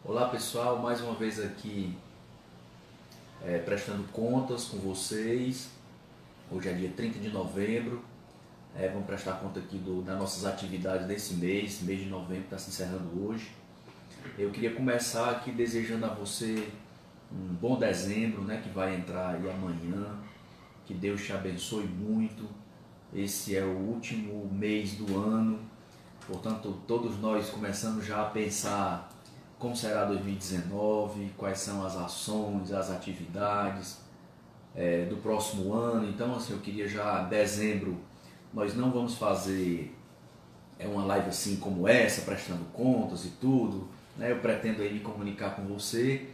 Olá pessoal, mais uma vez aqui prestando contas com vocês. Hoje é dia 30 de novembro, vamos prestar conta aqui das nossas atividades desse mês de novembro que está se encerrando hoje. Eu queria começar aqui desejando a você um bom dezembro, né, que vai entrar aí amanhã, que Deus te abençoe muito. Esse é o último mês do ano, portanto todos nós começamos já a pensar como será 2019, quais são as ações, as atividades do próximo ano. Então, assim, eu queria já dezembro, nós não vamos fazer uma live assim como essa, prestando contas e tudo, né? Eu pretendo aí me comunicar com você,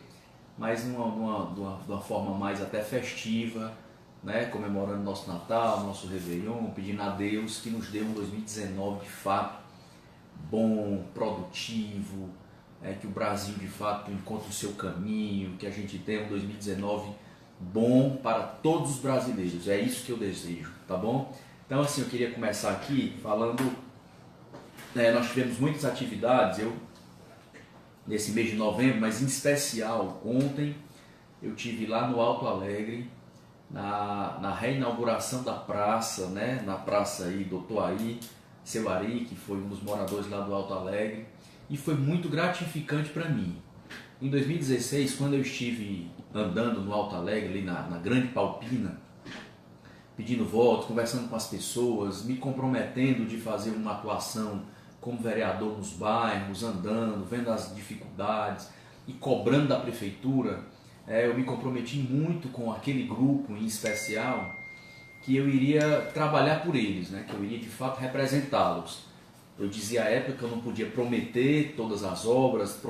mas de uma forma mais até festiva, né? Comemorando nosso Natal, nosso Réveillon, pedindo a Deus que nos dê um 2019 de fato bom, produtivo, que o Brasil de fato encontre o seu caminho, que a gente tenha um 2019 bom para todos os brasileiros. É isso que eu desejo, tá bom? Então, assim, eu queria começar aqui falando, nós tivemos muitas atividades nesse mês de novembro, mas em especial ontem eu tive lá no Alto Alegre, na reinauguração da praça, né, na praça aí Doutor Aí, Seu Ari, que foi um dos moradores lá do Alto Alegre, e foi muito gratificante para mim. Em 2016, quando eu estive andando no Alto Alegre, ali na Grande Palpina, pedindo votos, conversando com as pessoas, me comprometendo de fazer uma atuação como vereador nos bairros, andando, vendo as dificuldades e cobrando da prefeitura, eu me comprometi muito com aquele grupo em especial, que eu iria trabalhar por eles, né? Que eu iria de fato representá-los. Eu dizia à época que eu não podia prometer todas as obras,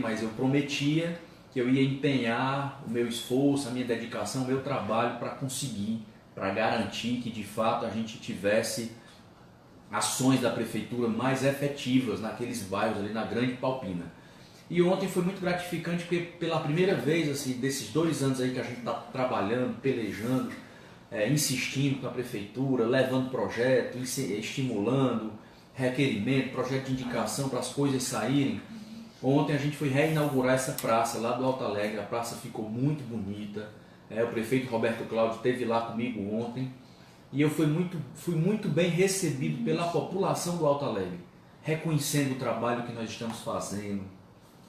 mas eu prometia que eu ia empenhar o meu esforço, a minha dedicação, o meu trabalho para conseguir, para garantir que de fato a gente tivesse ações da prefeitura mais efetivas naqueles bairros ali na Grande Palpina. E ontem foi muito gratificante porque pela primeira vez, assim, desses 2 anos aí que a gente está trabalhando, pelejando, insistindo com a prefeitura, levando projeto, estimulando requerimento, projeto de indicação para as coisas saírem. Ontem a gente foi reinaugurar essa praça lá do Alto Alegre, a praça ficou muito bonita. O prefeito Roberto Cláudio esteve lá comigo ontem e eu fui muito bem recebido pela população do Alto Alegre, reconhecendo o trabalho que nós estamos fazendo,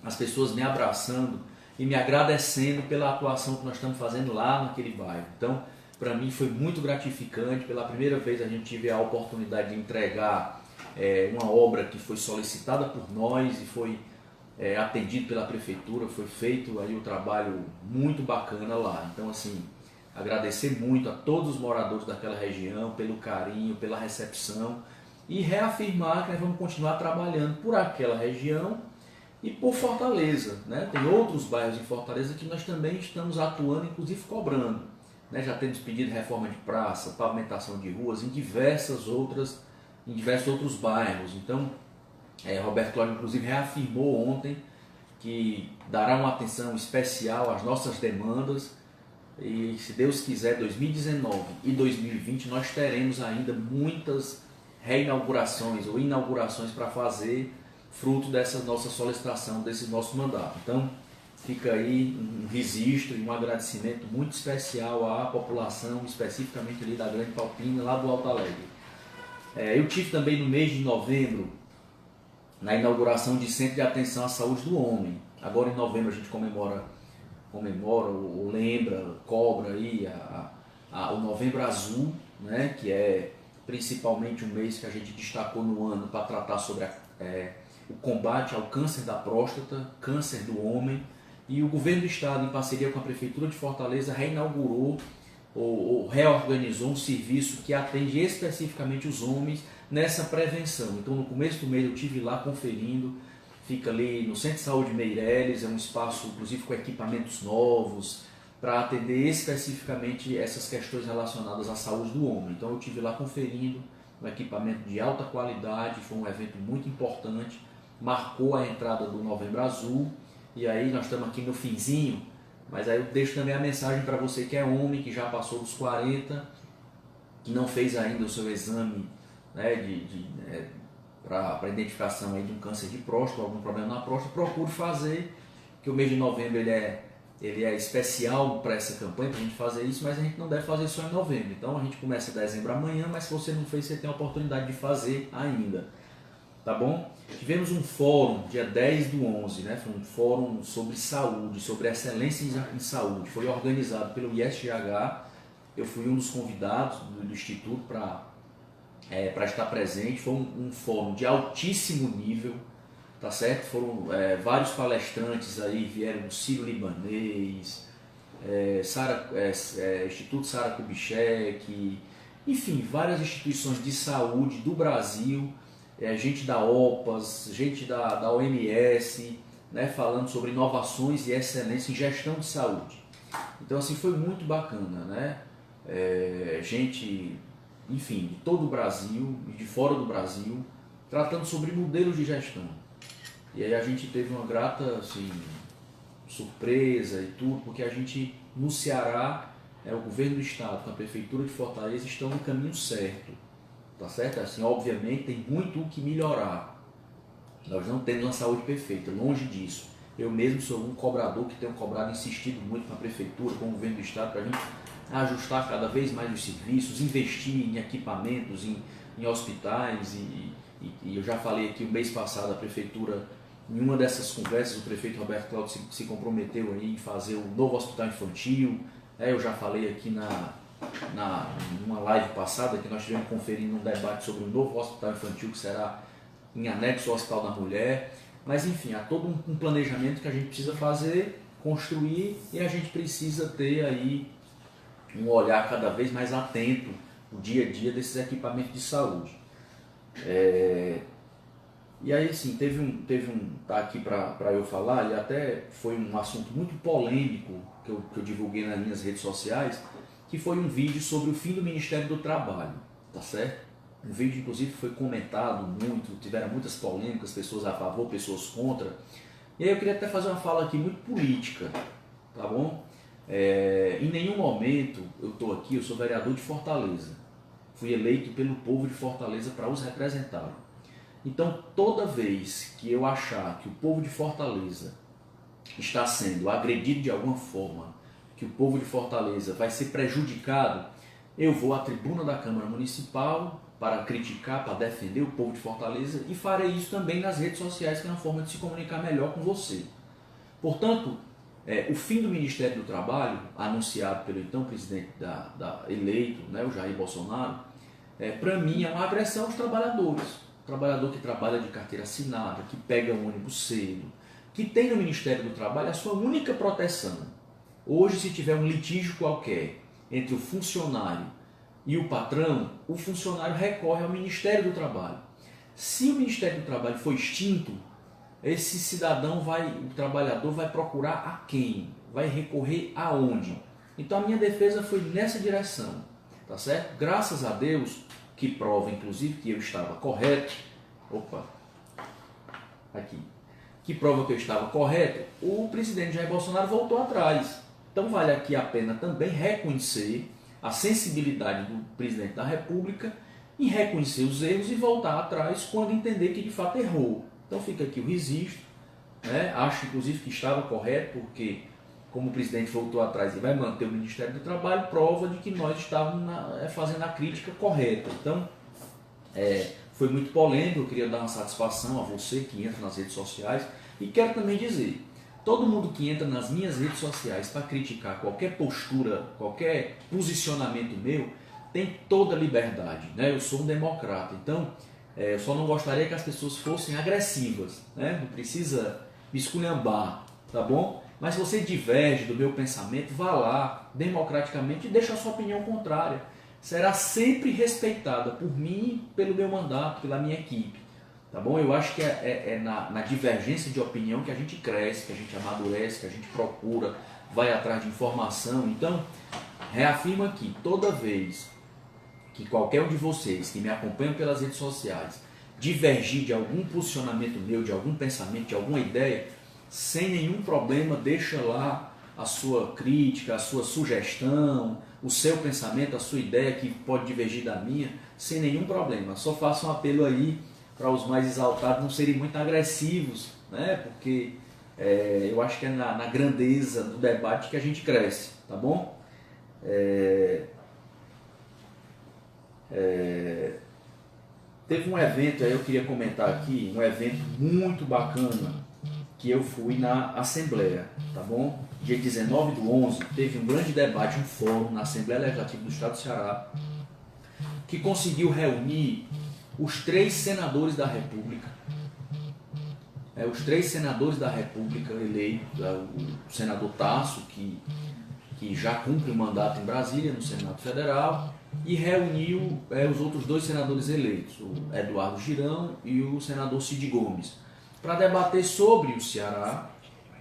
as pessoas me abraçando e me agradecendo pela atuação que nós estamos fazendo lá naquele bairro. Então, para mim foi muito gratificante. Pela primeira vez a gente teve a oportunidade de entregar uma obra que foi solicitada por nós e foi atendido pela prefeitura, foi feito aí o trabalho muito bacana lá. Então, assim, agradecer muito a todos os moradores daquela região pelo carinho, pela recepção e reafirmar que nós vamos continuar trabalhando por aquela região e por Fortaleza, né? Tem outros bairros em Fortaleza que nós também estamos atuando, inclusive cobrando, né? Já temos pedido reforma de praça, pavimentação de ruas em diversos outros bairros. Então, Roberto Cláudio inclusive reafirmou ontem que dará uma atenção especial às nossas demandas e, se Deus quiser, 2019 e 2020 nós teremos ainda muitas reinaugurações ou inaugurações para fazer, fruto dessa nossa solicitação, desse nosso mandato. Então, fica aí um registro e um agradecimento muito especial à população, especificamente ali da Grande Palpina, lá do Alto Alegre. Eu tive também no mês de novembro, na inauguração de Centro de Atenção à Saúde do Homem. Agora em novembro a gente comemora ou lembra, cobra aí o Novembro Azul, né, que é principalmente um mês que a gente destacou no ano para tratar sobre o combate ao câncer da próstata, câncer do homem, e o governo do estado, em parceria com a prefeitura de Fortaleza, reinaugurou ou reorganizou um serviço que atende especificamente os homens nessa prevenção. Então, no começo do mês eu estive lá conferindo, fica ali no Centro de Saúde Meireles, é um espaço inclusive com equipamentos novos para atender especificamente essas questões relacionadas à saúde do homem. Então eu estive lá conferindo um equipamento de alta qualidade, foi um evento muito importante, marcou a entrada do Novembro Azul, e aí nós estamos aqui no finzinho, mas aí eu deixo também a mensagem para você que é homem, que já passou dos 40, que não fez ainda o seu exame, né, para identificação aí de um câncer de próstata, algum problema na próstata, procure fazer que o mês de novembro ele é especial para essa campanha, para a gente fazer isso, mas a gente não deve fazer só em novembro. Então a gente começa em dezembro amanhã, mas se você não fez, você tem a oportunidade de fazer ainda. Tá bom? Tivemos um fórum, dia 10/11, né? Foi um fórum sobre saúde, sobre excelência em saúde. Foi organizado pelo ISGH. Eu fui um dos convidados do Instituto para estar presente. Foi um fórum de altíssimo nível, tá certo? Foram vários palestrantes aí, vieram do Sírio-Libanês, Instituto Sara Kubitschek, enfim, várias instituições de saúde do Brasil, gente da OPAS, gente da OMS, né, falando sobre inovações e excelência em gestão de saúde. Então assim, foi muito bacana, né? Gente, enfim, de todo o Brasil e de fora do Brasil, tratando sobre modelos de gestão. E aí a gente teve uma grata assim, surpresa e tudo, porque a gente, no Ceará, o governo do estado com a prefeitura de Fortaleza estão no caminho certo, tá certo? Assim, obviamente tem muito o que melhorar. Nós não temos uma saúde perfeita, longe disso. Eu mesmo sou um cobrador que tenho cobrado, insistido muito com a prefeitura, com o governo do estado, para a gente ajustar cada vez mais os serviços, investir em equipamentos, em hospitais, e eu já falei aqui o mês passado, a prefeitura, em uma dessas conversas, o prefeito Roberto Cláudio se comprometeu aí em fazer o novo hospital infantil. Eu já falei aqui numa live passada que nós estivemos conferindo um debate sobre o novo hospital infantil que será em anexo ao Hospital da Mulher. Mas enfim, há todo um planejamento que a gente precisa fazer, construir, e a gente precisa ter aí um olhar cada vez mais atento no dia a dia desses equipamentos de saúde. E aí sim, tá aqui para eu falar, e até foi um assunto muito polêmico que eu divulguei nas minhas redes sociais, que foi um vídeo sobre o fim do Ministério do Trabalho, tá certo? Um vídeo, inclusive, foi comentado muito, tiveram muitas polêmicas, pessoas a favor, pessoas contra. E aí eu queria até fazer uma fala aqui muito política, tá bom? Em nenhum momento eu estou aqui, eu sou vereador de Fortaleza. Fui eleito pelo povo de Fortaleza para os representar. Então, toda vez que eu achar que o povo de Fortaleza está sendo agredido de alguma forma, que o povo de Fortaleza vai ser prejudicado, eu vou à tribuna da Câmara Municipal para criticar, para defender o povo de Fortaleza, e farei isso também nas redes sociais, que é uma forma de se comunicar melhor com você. Portanto, o fim do Ministério do Trabalho, anunciado pelo então presidente eleito, né, o Jair Bolsonaro, para mim é uma agressão aos trabalhadores. O trabalhador que trabalha de carteira assinada, que pega um ônibus cedo, que tem no Ministério do Trabalho a sua única proteção. Hoje, se tiver um litígio qualquer entre o funcionário e o patrão, o funcionário recorre ao Ministério do Trabalho. Se o Ministério do Trabalho for extinto, esse cidadão o trabalhador vai procurar a quem? Vai recorrer aonde? Então a minha defesa foi nessa direção, tá certo? Graças a Deus, que prova inclusive que eu estava correto, que prova que eu estava correto, o presidente Jair Bolsonaro voltou atrás. Então vale aqui a pena também reconhecer a sensibilidade do presidente da República em reconhecer os erros e voltar atrás quando entender que de fato errou. Então fica aqui o registro, né? Acho inclusive que estava correto, porque como o presidente voltou atrás e vai manter o Ministério do Trabalho, prova de que nós estávamos fazendo a crítica correta. Então foi muito polêmico, eu queria dar uma satisfação a você que entra nas redes sociais, e quero também dizer, todo mundo que entra nas minhas redes sociais para criticar qualquer postura, qualquer posicionamento meu, tem toda a liberdade, né? Eu sou um democrata, então eu só não gostaria que as pessoas fossem agressivas, né? Não precisa me esculhambar, tá bom? Mas se você diverge do meu pensamento, vá lá, democraticamente, e deixa a sua opinião contrária. Será sempre respeitada por mim, pelo meu mandato, pela minha equipe, tá bom? Eu acho que é na divergência de opinião que a gente cresce, que a gente amadurece, que a gente procura, vai atrás de informação. Então, reafirmo aqui, toda vez que qualquer um de vocês que me acompanham pelas redes sociais divergir de algum posicionamento meu, de algum pensamento, de alguma ideia, sem nenhum problema, deixa lá a sua crítica, a sua sugestão, o seu pensamento, a sua ideia que pode divergir da minha, sem nenhum problema. Só faço um apelo aí para os mais exaltados não serem muito agressivos, né? Porque Eu acho que é na grandeza do debate que a gente cresce, tá bom? Teve um evento aí, eu queria comentar aqui, um evento muito bacana que eu fui na Assembleia, tá bom? Dia 19/11, teve um grande debate, um fórum na Assembleia Legislativa do Estado do Ceará, que conseguiu reunir os 3 senadores da República, os 3 senadores da República eleitos, o senador Tasso, que já cumpre o mandato em Brasília, no Senado Federal, e reuniu os outros 2 senadores eleitos, o Eduardo Girão e o senador Cid Gomes, para debater sobre o Ceará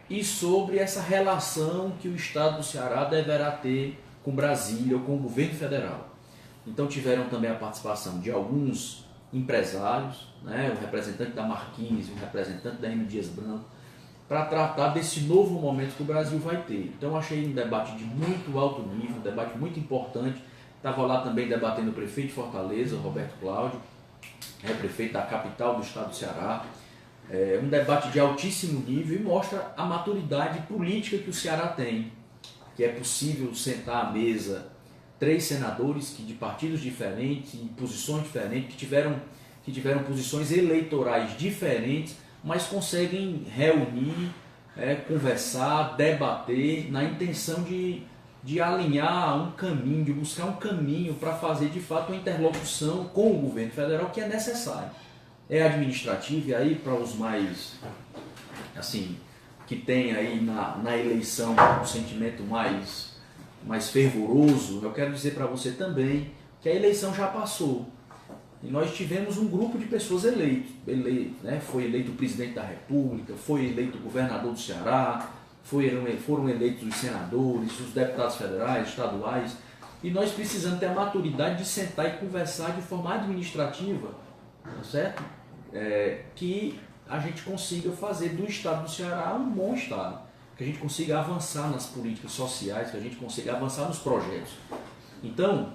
e sobre essa relação que o Estado do Ceará deverá ter com Brasília ou com o governo federal. Então tiveram também a participação de alguns empresários, o representante da Marquise, o representante da M. Dias Branco, para tratar desse novo momento que o Brasil vai ter. Então eu achei um debate de muito alto nível, um debate muito importante. Estava lá também debatendo o prefeito de Fortaleza, Roberto Cláudio, prefeito da capital do estado do Ceará. Um debate de altíssimo nível e mostra a maturidade política que o Ceará tem, que é possível sentar à mesa 3 senadores de partidos diferentes, em posições diferentes, que tiveram posições eleitorais diferentes, mas conseguem reunir, conversar, debater, na intenção de alinhar um caminho, de buscar um caminho para fazer de fato uma interlocução com o governo federal que é necessário. É administrativo, e aí para os mais, assim, que tem aí na eleição um sentimento mais fervoroso, eu quero dizer para você também que a eleição já passou. E nós tivemos um grupo de pessoas eleitos, foi eleito o presidente da República, foi eleito o governador do Ceará, foram eleitos os senadores, os deputados federais, estaduais, e nós precisamos ter a maturidade de sentar e conversar de forma administrativa, tá certo? Que a gente consiga fazer do estado do Ceará um bom estado, que a gente consiga avançar nas políticas sociais, que a gente consiga avançar nos projetos. Então,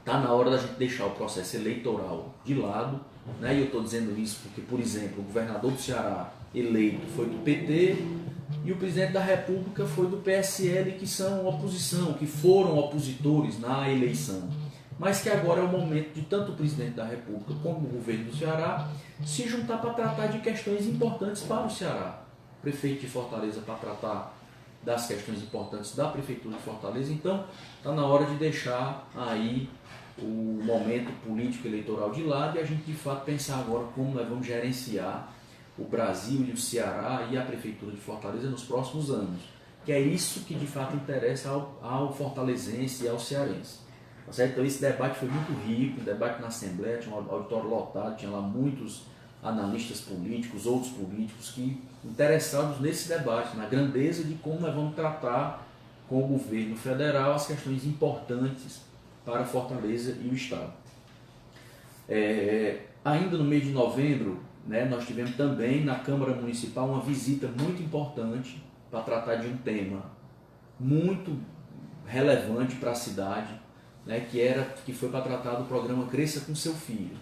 está na hora da gente deixar o processo eleitoral de lado, e eu estou dizendo isso porque, por exemplo, o governador do Ceará eleito foi do PT e o presidente da República foi do PSL, que são oposição, que foram opositores na eleição. Mas que agora é o momento de tanto o presidente da República como o governo do Ceará se juntar para tratar de questões importantes para o Ceará. O prefeito de Fortaleza para tratar das questões importantes da Prefeitura de Fortaleza. Então, está na hora de deixar aí o momento político eleitoral de lado e a gente de fato pensar agora como nós vamos gerenciar o Brasil e o Ceará e a Prefeitura de Fortaleza nos próximos anos. Que é isso que de fato interessa ao fortalezense e ao cearense. Tá certo? Então esse debate foi muito rico, um debate na Assembleia, tinha um auditório lotado, tinha lá muitos analistas políticos, outros políticos que interessados nesse debate, na grandeza de como nós vamos tratar com o governo federal as questões importantes para Fortaleza e o Estado. Ainda no mês de novembro, nós tivemos também na Câmara Municipal uma visita muito importante para tratar de um tema muito relevante para a cidade, que foi para tratar do programa Cresça com Seu Filho.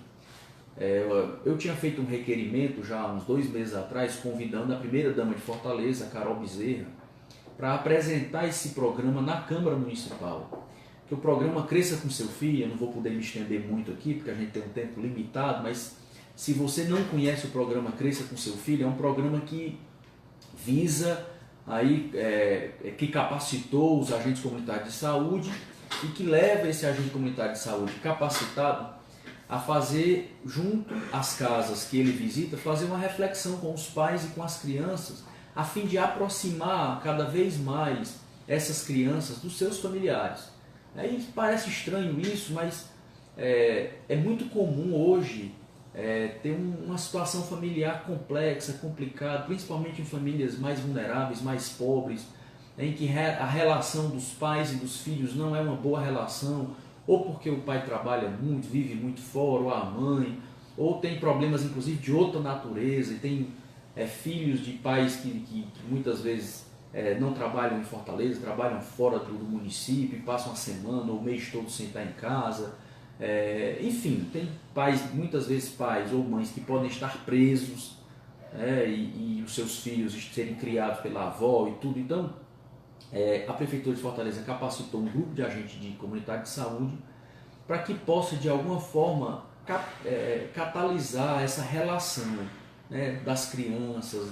Eu tinha feito um requerimento já há uns 2 meses atrás, convidando a primeira-dama de Fortaleza, Carol Bezerra, para apresentar esse programa na Câmara Municipal. Que o programa Cresça com Seu Filho, eu não vou poder me estender muito aqui, porque a gente tem um tempo limitado, mas se você não conhece o programa Cresça com Seu Filho, é um programa que visa, que capacitou os agentes comunitários de saúde e que leva esse agente comunitário de saúde capacitado a fazer, junto às casas que ele visita, fazer uma reflexão com os pais e com as crianças, a fim de aproximar cada vez mais essas crianças dos seus familiares. Parece estranho isso, mas é muito comum hoje ter uma situação familiar complexa, complicada, principalmente em famílias mais vulneráveis, mais pobres, em que a relação dos pais e dos filhos não é uma boa relação, ou porque o pai trabalha muito, vive muito fora, ou a mãe, ou tem problemas inclusive de outra natureza, e tem filhos de pais que muitas vezes não trabalham em Fortaleza, trabalham fora do município, passam a semana ou o mês todo sem estar em casa. Enfim, tem pais, muitas vezes pais ou mães que podem estar presos, e os seus filhos serem criados pela avó e tudo. Então, a Prefeitura de Fortaleza capacitou um grupo de agentes de comunidade de saúde para que possa, de alguma forma, catalisar essa relação, né, das crianças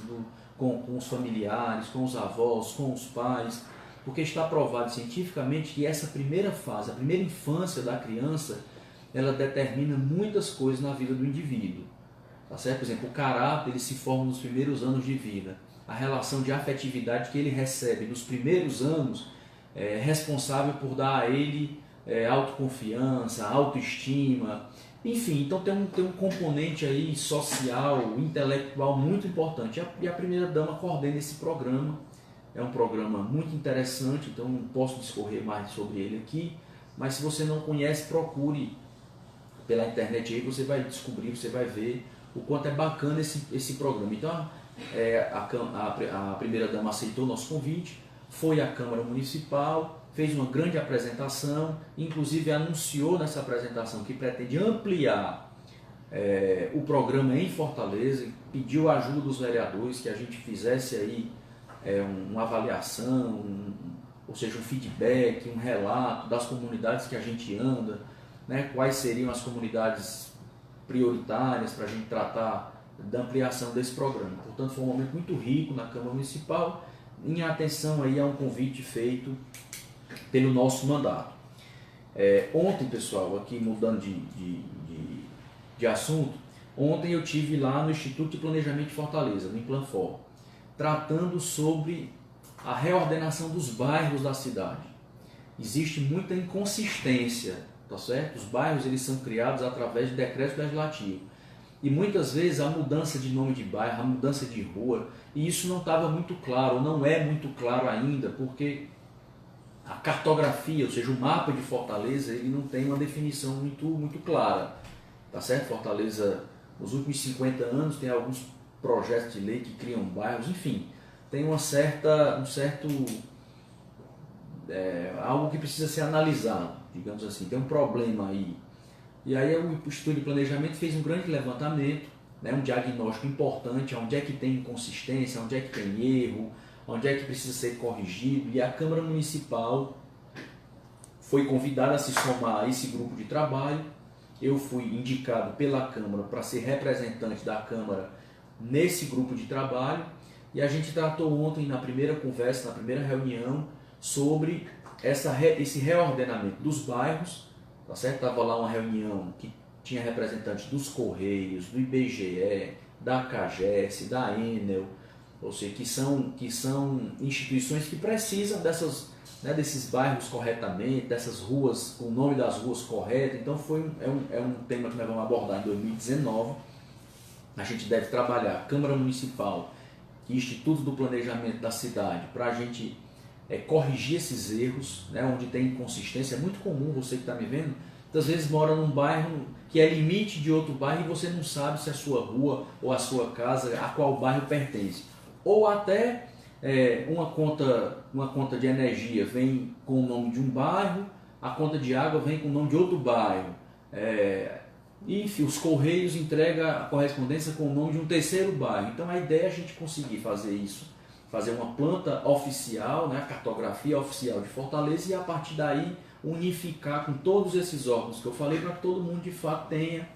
com os familiares, com os avós, com os pais, porque está provado cientificamente que essa primeira fase, a primeira infância da criança, ela determina muitas coisas na vida do indivíduo. Tá certo? Por exemplo, o caráter ele se forma nos primeiros anos de vida. A relação de afetividade que ele recebe nos primeiros anos é responsável por dar a ele autoconfiança, autoestima, enfim, então tem um componente aí social, intelectual muito importante. E a primeira-dama coordena esse programa. É um programa muito interessante, então não posso discorrer mais sobre ele aqui, mas se você não conhece, procure pela internet aí, você vai descobrir, você vai ver o quanto é bacana esse programa. Então a primeira-dama aceitou o nosso convite, foi à Câmara Municipal, fez uma grande apresentação, inclusive anunciou nessa apresentação que pretende ampliar o programa em Fortaleza, pediu a ajuda dos vereadores que a gente fizesse aí uma avaliação, ou seja, um feedback, um relato das comunidades que a gente anda, né, quais seriam as comunidades prioritárias para a gente tratar da ampliação desse programa. Portanto, foi um momento muito rico na Câmara Municipal, em atenção aí a um convite feito pelo nosso mandato. Ontem, pessoal, aqui mudando de assunto, ontem eu tive lá no Instituto de Planejamento de Fortaleza, no Implanfor, tratando sobre a reordenação dos bairros da cidade. Existe muita inconsistência, tá certo? Os bairros eles são criados através de decreto legislativo. E muitas vezes a mudança de nome de bairro, a mudança de rua, e isso não estava muito claro, não é muito claro ainda, porque a cartografia, ou seja, o mapa de Fortaleza, ele não tem uma definição muito clara, tá certo? Fortaleza, nos últimos 50 anos, tem alguns projetos de lei que criam bairros, enfim, tem algo que precisa ser analisado, digamos assim, tem um problema aí. E aí o Instituto de Planejamento fez um grande levantamento, né, um diagnóstico importante, onde é que tem inconsistência, onde é que tem erro, onde é que precisa ser corrigido, e a Câmara Municipal foi convidada a se somar a esse grupo de trabalho. Eu fui indicado pela Câmara para ser representante da Câmara nesse grupo de trabalho, e a gente tratou ontem na primeira conversa, na primeira reunião, sobre esse reordenamento dos bairros, tá certo? Estava lá uma reunião que tinha representantes dos Correios, do IBGE, da CAGES, da Enel, ou seja, que são instituições que precisam desses bairros corretamente, dessas ruas, com o nome das ruas correto. Então é um tema que nós vamos abordar em 2019. A gente deve trabalhar Câmara Municipal e Instituto do Planejamento da cidade para a gente corrigir esses erros, né, onde tem inconsistência. É muito comum, você que está me vendo, às vezes mora num bairro que é limite de outro bairro e você não sabe se a sua rua ou a sua casa, a qual bairro pertence. Ou até uma conta de energia vem com o nome de um bairro, a conta de água vem com o nome de outro bairro. Enfim, os Correios entregam a correspondência com o nome de um terceiro bairro. Então a ideia é a gente conseguir fazer isso, fazer uma planta oficial, né, a cartografia oficial de Fortaleza, e a partir daí unificar com todos esses órgãos que eu falei, para que todo mundo de fato tenha,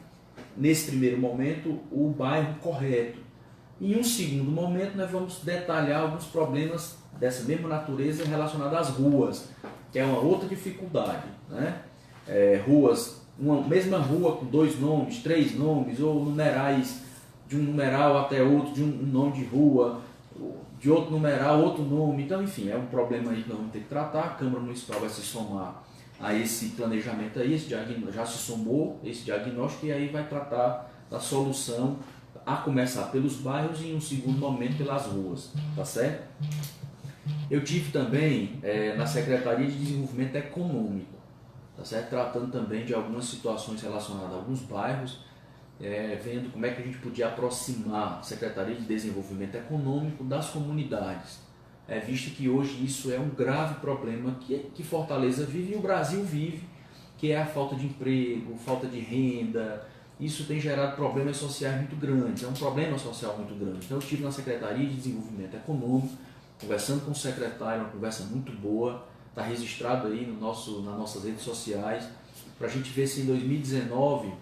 nesse primeiro momento, o bairro correto. Em um segundo momento, nós vamos detalhar alguns problemas dessa mesma natureza relacionados às ruas, que é uma outra dificuldade, né? Ruas, uma mesma rua com 2 nomes, 3 nomes, ou numerais de um numeral até outro, de um nome de rua, de outro numeral, outro nome. Então, enfim, é um problema aí que nós vamos ter que tratar. A Câmara Municipal vai se somar a esse planejamento aí, já se somou esse diagnóstico, e aí vai tratar da solução, a começar pelos bairros e em um segundo momento pelas ruas, tá certo? Eu tive também na Secretaria de Desenvolvimento Econômico, tá certo? Tratando também de algumas situações relacionadas a alguns bairros, vendo como é que a gente podia aproximar a Secretaria de Desenvolvimento Econômico das comunidades, visto que hoje isso é um grave problema que Fortaleza vive e o Brasil vive, que é a falta de emprego, falta de renda, isso tem gerado problemas sociais muito grandes, é um problema social muito grande. Então eu estive na Secretaria de Desenvolvimento Econômico, conversando com o secretário, uma conversa muito boa, está registrado aí no nas nossas redes sociais, para a gente ver se em 2019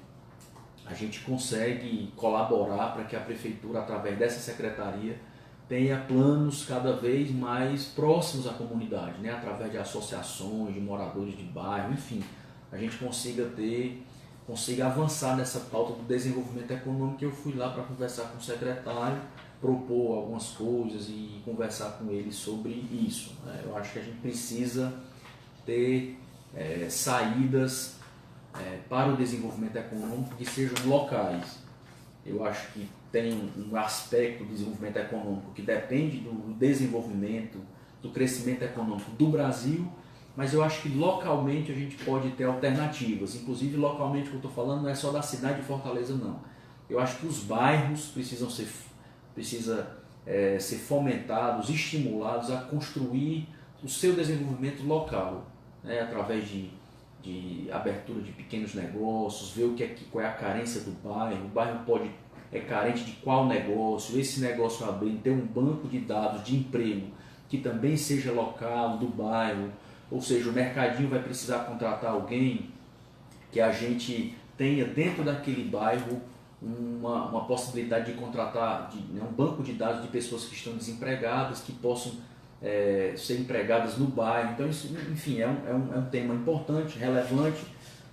a gente consegue colaborar para que a Prefeitura, através dessa secretaria, tenha planos cada vez mais próximos à comunidade, né? Através de associações, de moradores de bairro, enfim, a gente consiga avançar nessa pauta do desenvolvimento econômico. Eu fui lá para conversar com o secretário, propor algumas coisas e conversar com ele sobre isso, né? Eu acho que a gente precisa ter saídas para o desenvolvimento econômico que sejam locais. Eu acho que tem um aspecto do desenvolvimento econômico que depende do desenvolvimento, do crescimento econômico do Brasil, mas eu acho que localmente a gente pode ter alternativas. Inclusive, localmente, o que eu estou falando não é só da cidade de Fortaleza, não. Eu acho que os bairros precisam ser fomentados, estimulados a construir o seu desenvolvimento local, né, através de abertura de pequenos negócios, ver qual é a carência do bairro. O bairro é carente de qual negócio, esse negócio abrindo, ter um banco de dados de emprego que também seja local, do bairro, ou seja, o mercadinho vai precisar contratar alguém que a gente tenha dentro daquele bairro uma possibilidade de contratar um banco de dados de pessoas que estão desempregadas, que possam ser empregadas no bairro. Então, isso, enfim, é um tema importante, relevante.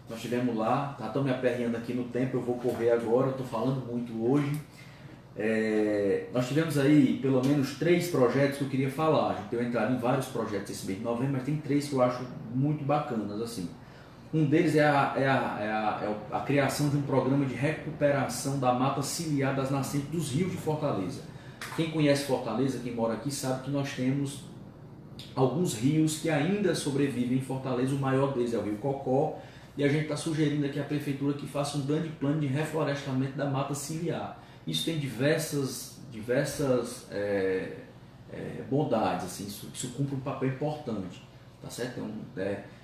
Nós estivemos lá, estou me aperreando aqui no tempo, eu vou correr agora, estou falando muito hoje. Nós tivemos aí pelo menos 3 projetos que eu queria falar. A gente deu entrada em vários projetos esse mês de novembro, mas tem 3 que eu acho muito bacanas, assim. Um deles é a criação de um programa de recuperação da mata ciliar das nascentes dos rios de Fortaleza. Quem conhece Fortaleza, quem mora aqui, sabe que nós temos alguns rios que ainda sobrevivem em Fortaleza. O maior deles é o Rio Cocó, e a gente está sugerindo aqui à Prefeitura que faça um grande plano de reflorestamento da mata ciliar. Isso tem diversas bondades, assim, isso cumpre um papel importante, tá certo?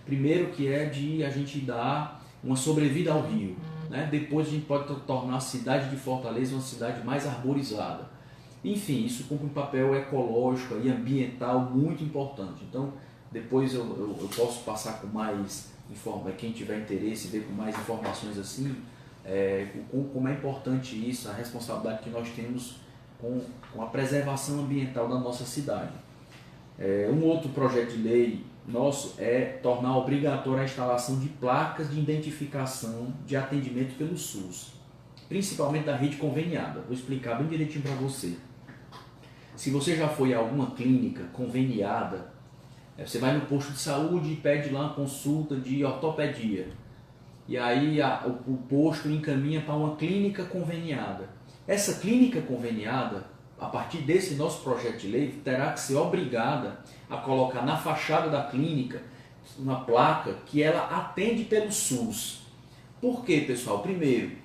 Primeiro que é de a gente dar uma sobrevida ao rio, né? Depois a gente pode tornar a cidade de Fortaleza uma cidade mais arborizada. Enfim, isso cumpre um papel ecológico e ambiental muito importante. Então, depois eu posso passar com mais informações, quem tiver interesse, ver com mais informações assim, como é importante isso, a responsabilidade que nós temos com a preservação ambiental da nossa cidade. Um outro projeto de lei nosso é tornar obrigatória a instalação de placas de identificação de atendimento pelo SUS, principalmente da rede conveniada. Vou explicar bem direitinho para você. Se você já foi a alguma clínica conveniada, você vai no posto de saúde e pede lá uma consulta de ortopedia. E aí o posto encaminha para uma clínica conveniada. Essa clínica conveniada, a partir desse nosso projeto de lei, terá que ser obrigada a colocar na fachada da clínica uma placa que ela atende pelo SUS. Por quê, pessoal? Primeiro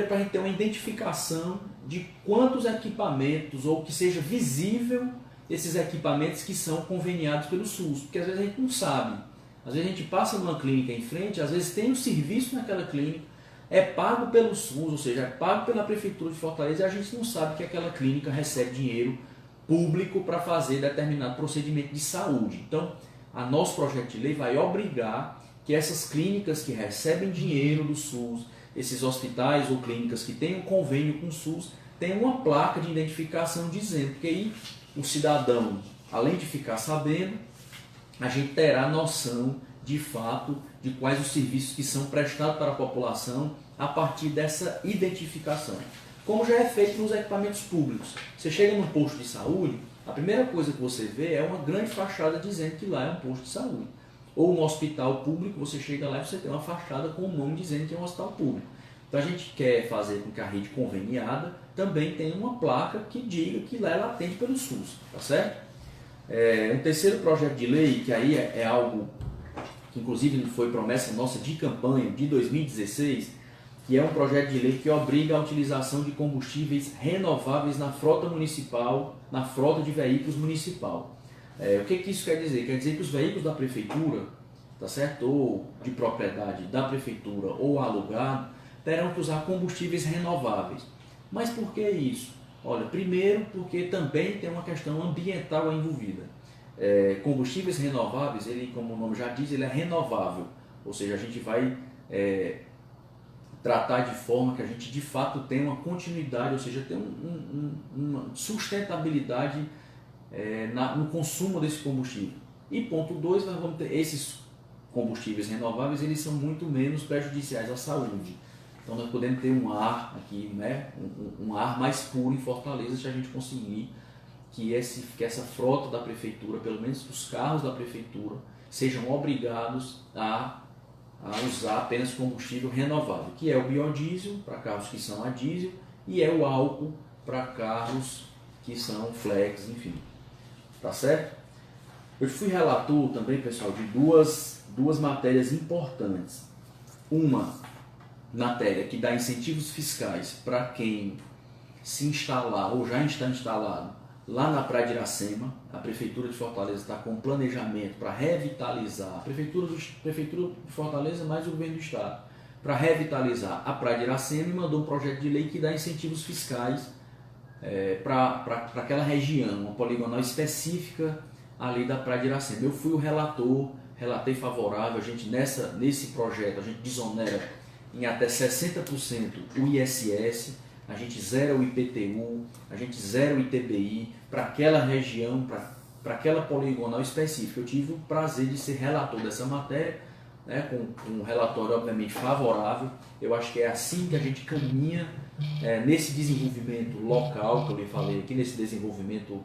para a gente ter uma identificação de quantos equipamentos, ou que seja visível esses equipamentos que são conveniados pelo SUS, porque às vezes a gente não sabe. Às vezes a gente passa numa clínica em frente, às vezes tem um serviço naquela clínica, é pago pelo SUS, ou seja, é pago pela Prefeitura de Fortaleza, e a gente não sabe que aquela clínica recebe dinheiro público para fazer determinado procedimento de saúde. Então, a nosso projeto de lei vai obrigar que essas clínicas que recebem dinheiro do SUS, esses hospitais ou clínicas que têm um convênio com o SUS, tenham uma placa de identificação dizendo, porque aí o cidadão, além de ficar sabendo, a gente terá noção de fato de quais os serviços que são prestados para a população a partir dessa identificação. Como já é feito nos equipamentos públicos. Você chega num posto de saúde, a primeira coisa que você vê é uma grande fachada dizendo que lá é um posto de saúde. Ou um hospital público, você chega lá e você tem uma fachada com o nome dizendo que é um hospital público. Então a gente quer fazer com que a rede conveniada também tenha uma placa que diga que lá ela atende pelo SUS, tá certo? Um terceiro projeto de lei, que aí é algo que inclusive foi promessa nossa de campanha de 2016, que é um projeto de lei que obriga a utilização de combustíveis renováveis na frota municipal, na frota de veículos municipal. O que isso quer dizer? Quer dizer que os veículos da prefeitura, tá certo? Ou de propriedade da prefeitura ou alugado, terão que usar combustíveis renováveis. Mas por que isso? Olha, primeiro porque também tem uma questão ambiental envolvida. Combustíveis renováveis, ele, como o nome já diz, ele é renovável, ou seja, a gente vai tratar de forma que a gente de fato tenha uma continuidade, ou seja, tem uma sustentabilidade no consumo desse combustível. E ponto 2, nós vamos ter esses combustíveis renováveis, eles são muito menos prejudiciais à saúde. Então nós podemos ter um ar aqui, né, um ar mais puro em Fortaleza, se a gente conseguir que essa frota da prefeitura, pelo menos os carros da prefeitura, sejam obrigados a usar apenas combustível renovável, que é o biodiesel para carros que são a diesel e é o álcool para carros que são flex, enfim. Tá certo? Eu fui relator também, pessoal, de duas matérias importantes. Uma matéria que dá incentivos fiscais para quem se instalar ou já está instalado lá na Praia de Iracema. A Prefeitura de Fortaleza está com um planejamento para revitalizar, a Prefeitura de Fortaleza mais o Governo do Estado, para revitalizar a Praia de Iracema, e mandou um projeto de lei que dá incentivos fiscais para aquela região, uma poligonal específica ali da Praia de Iracema. Eu fui o relator, relatei favorável, a gente nesse projeto a gente desonera em até 60% o ISS, a gente zera o IPTU, a gente zera o ITBI para aquela região, para aquela poligonal específica. Eu tive o prazer de ser relator dessa matéria, né, com um relatório obviamente favorável. Eu acho que é assim que a gente caminha nesse desenvolvimento local, que eu lhe falei aqui, nesse desenvolvimento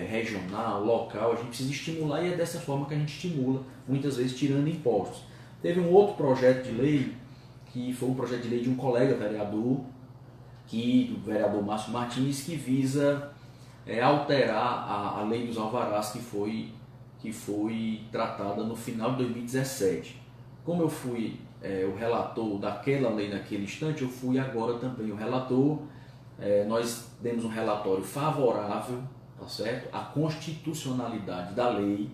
regional, local. A gente precisa estimular, e é dessa forma que a gente estimula, muitas vezes tirando impostos. Teve um outro projeto de lei, que foi um projeto de lei de um colega vereador, do vereador Márcio Martins, que visa alterar a lei dos alvarás que foi tratada no final de 2017. Como eu fui o relator daquela lei naquele instante, eu fui agora também o relator. Nós demos um relatório favorável, tá certo, à constitucionalidade da lei,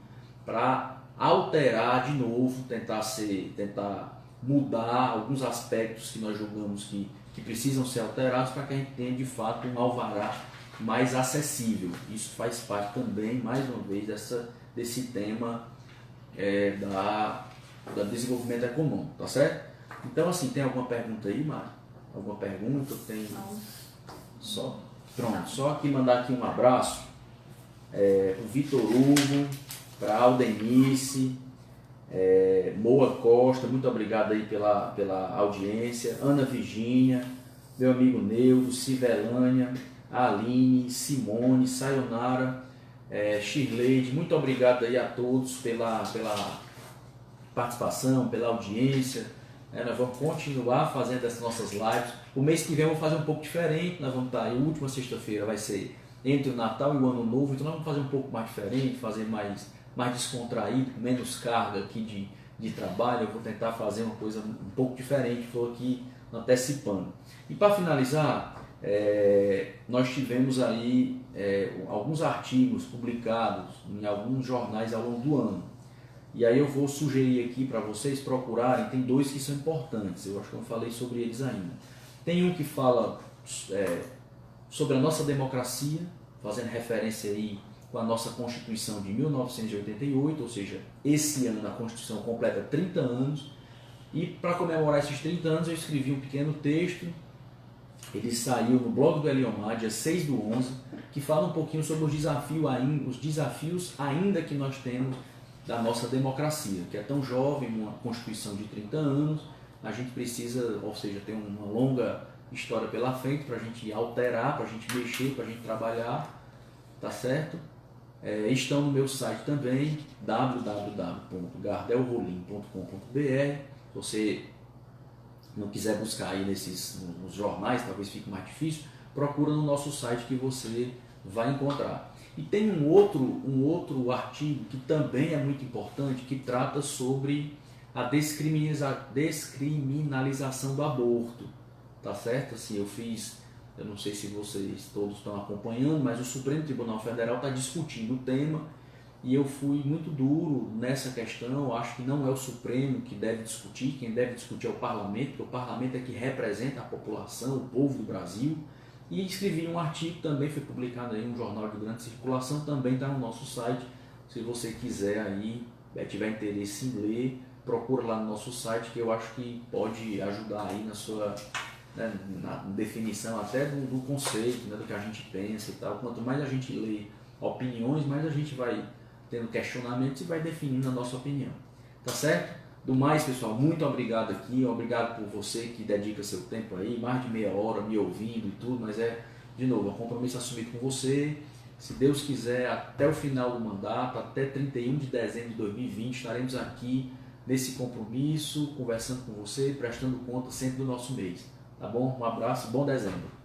para alterar de novo, tentar mudar alguns aspectos que nós julgamos que precisam ser alterados, para que a gente tenha de fato um alvará mais acessível. Isso faz parte também, mais uma vez, desse tema do desenvolvimento econômico, tá certo? Então, assim, tem alguma pergunta aí, Mário? Alguma pergunta? Tem? Só? Pronto, só aqui mandar aqui um abraço o Vitor Hugo, para a Aldenice, Moa Costa, muito obrigado aí pela audiência, Ana Virgínia, meu amigo Neudo, Civelânia, Aline, Simone, Sayonara, Shirley, muito obrigado aí a todos pela participação, pela audiência. Nós vamos continuar fazendo essas nossas lives. O mês que vem vamos fazer um pouco diferente, nós vamos estar aí, a última sexta-feira vai ser entre o Natal e o Ano Novo, então nós vamos fazer um pouco mais diferente, fazer mais descontraído, com menos carga aqui de trabalho. Eu vou tentar fazer uma coisa um pouco diferente, estou aqui antecipando. E para finalizar, nós tivemos aí alguns artigos publicados em alguns jornais ao longo do ano. E aí eu vou sugerir aqui para vocês procurarem, tem dois que são importantes, eu acho que eu não falei sobre eles ainda. Tem um que fala sobre a nossa democracia, fazendo referência aí com a nossa Constituição de 1988, ou seja, esse ano a Constituição completa 30 anos, e para comemorar esses 30 anos eu escrevi um pequeno texto, ele saiu no blog do Eliomar, dia 6/11, que fala um pouquinho sobre os desafios ainda que nós temos da nossa democracia, que é tão jovem, uma Constituição de 30 anos, a gente precisa, ou seja, ter uma longa história pela frente para a gente alterar, para a gente mexer, para a gente trabalhar, tá certo? Estão no meu site também, www.gardelrolim.com.br. Se você não quiser buscar aí nos jornais, talvez fique mais difícil, procura no nosso site que você vai encontrar. E tem um outro artigo que também é muito importante, que trata sobre a descriminalização do aborto, tá certo? Assim, eu não sei se vocês todos estão acompanhando, mas o Supremo Tribunal Federal está discutindo o tema, e eu fui muito duro nessa questão. Acho que não é o Supremo que deve discutir, quem deve discutir é o Parlamento, porque o Parlamento é que representa a população, o povo do Brasil. E escrevi um artigo, também foi publicado em um jornal de grande circulação, também está no nosso site. Se você quiser aí, tiver interesse em ler, procura lá no nosso site, que eu acho que pode ajudar aí na sua, né, na definição até do conceito, né, do que a gente pensa e tal. Quanto mais a gente lê opiniões, mais a gente vai tendo questionamentos e vai definindo a nossa opinião. Tá certo? Do mais, pessoal, muito obrigado aqui, obrigado por você que dedica seu tempo aí, mais de meia hora me ouvindo e tudo, mas de novo, é um compromisso assumido com você. Se Deus quiser, até o final do mandato, até 31 de dezembro de 2020, estaremos aqui nesse compromisso, conversando com você, prestando conta sempre do nosso mês. Tá bom? Um abraço, bom dezembro.